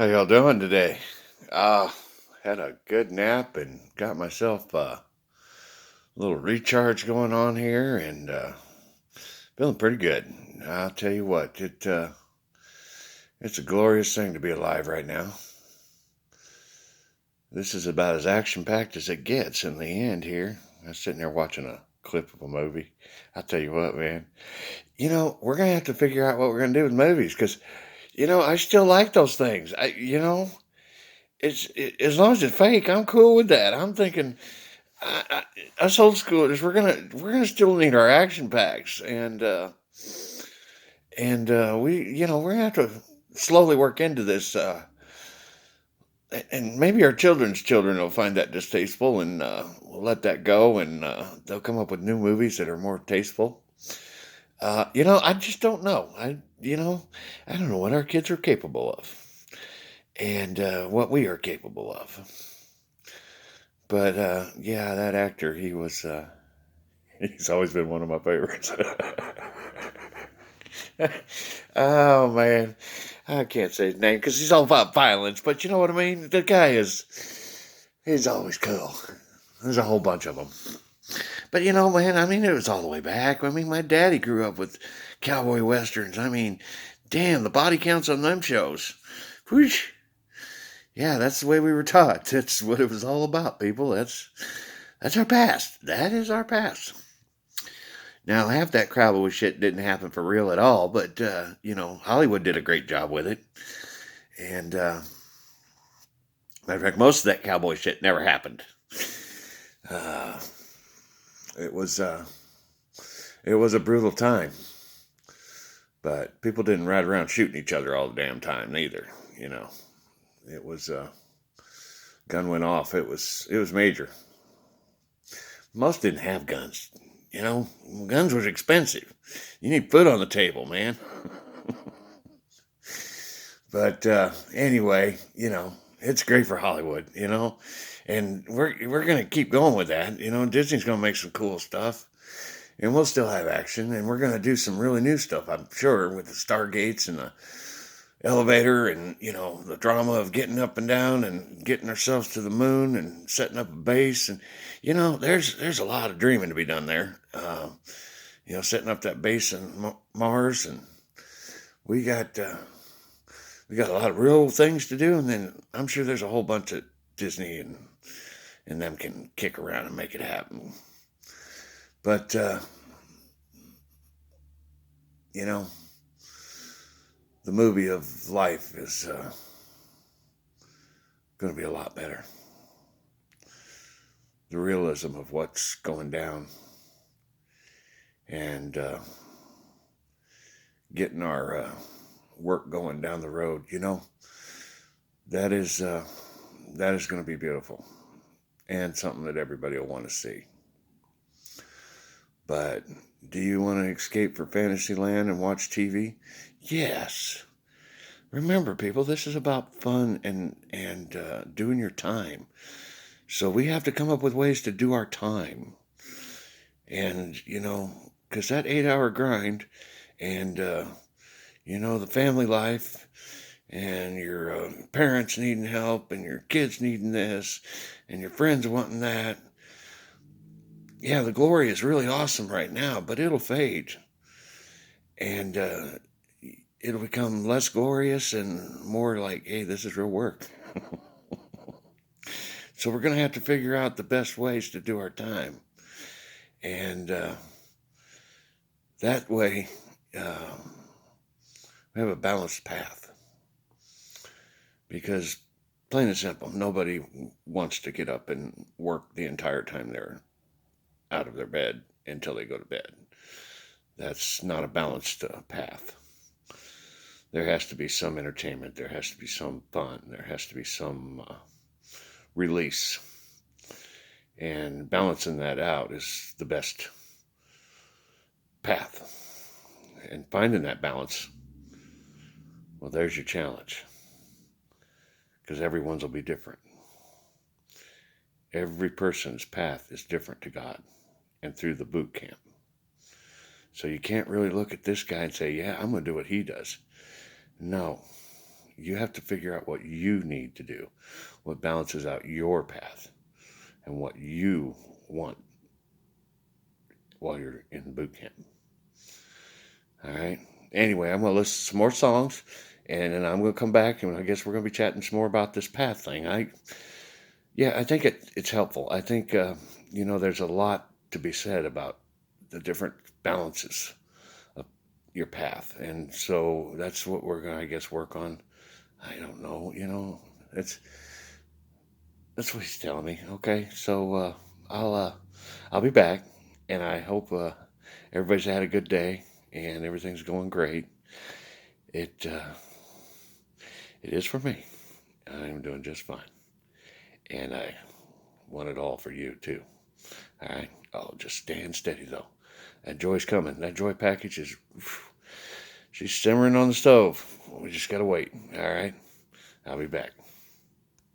How y'all doing today? Uh, had a good nap and got myself a little recharge going on here and feeling pretty good. I'll tell you what, it's a glorious thing to be alive right now. This is about as action-packed as it gets in the end here. I was sitting there watching a clip of a movie. I'll tell you what, man. We're gonna have to figure out what we're gonna do with movies because, I still like those things. As long as it's fake, I'm cool with that. I'm thinking, us old schoolers, we're gonna still need our action packs, and we're gonna have to slowly work into this, and maybe our children's children will find that distasteful, and we'll let that go, and they'll come up with new movies that are more tasteful. I just don't know. I don't know what our kids are capable of, and what we are capable of. But yeah, that actor, he's always been one of my favorites. Oh man, I can't say his name because he's all about violence, but you know what I mean? The guy he's always cool. There's a whole bunch of them. But man, I mean, it was all the way back. I mean, my daddy grew up with cowboy westerns. I mean, damn, the body counts on them shows. Whoosh. Yeah, that's the way we were taught. That's what it was all about, people. That's our past. That is our past. Now, half that cowboy shit didn't happen for real at all, but Hollywood did a great job with it. And matter of fact, most of that cowboy shit never happened. Uh, it was it was a brutal time, but people didn't ride around shooting each other all the damn time neither. It was gun went off. It was major. Most didn't have guns. Guns was expensive. You need food on the table, man. But anyway, it's great for Hollywood, and we're gonna keep going with that. Disney's gonna make some cool stuff, and we'll still have action, and we're gonna do some really new stuff, I'm sure, with the Stargates and the elevator, and the drama of getting up and down and getting ourselves to the moon and setting up a base, and there's a lot of dreaming to be done there. Setting up that base in Mars, and we got. We got a lot of real things to do, and then I'm sure there's a whole bunch of Disney and them can kick around and make it happen. But you know, the movie of life is going to be a lot better. The realism of what's going down, and getting our work going down the road. That is going to be beautiful, and something that everybody will want to see. But do you want to escape for Fantasyland and watch TV? Yes. Remember, people, this is about fun and doing your time. So we have to come up with ways to do our time. And, because that 8-hour grind and, the family life and your parents needing help and your kids needing this and your friends wanting that. Yeah, the glory is really awesome right now, but it'll fade. And it'll become less glorious and more like, hey, this is real work. So we're going to have to figure out the best ways to do our time. And that way, we have a balanced path. Because, plain and simple, nobody wants to get up and work the entire time they're out of their bed until they go to bed. That's not a balanced path. There has to be some entertainment. There has to be some fun. There has to be some release. And balancing that out is the best path. And finding that balance, well, there's your challenge. Because everyone's will be different. Every person's path is different to God and through the boot camp. So you can't really look at this guy and say, yeah, I'm going to do what he does. No, You have to figure out what you need to do, what balances out your path, and what you want while you're in boot camp. All right. Anyway, I'm going to listen to some more songs, and then I'm going to come back, and I guess we're going to be chatting some more about this path thing. I think it's helpful. I think there's a lot to be said about the different balances of your path, and so that's what we're going to, I guess, work on. I don't know. That's what he's telling me. Okay, so I'll be back, and I hope everybody's had a good day and everything's going great. It it is for me. I'm doing just fine, and I want it all for you too. All right. Oh, just stand steady though. That joy's coming. That joy package is she's simmering on the stove. We just gotta wait. All right. I'll be back.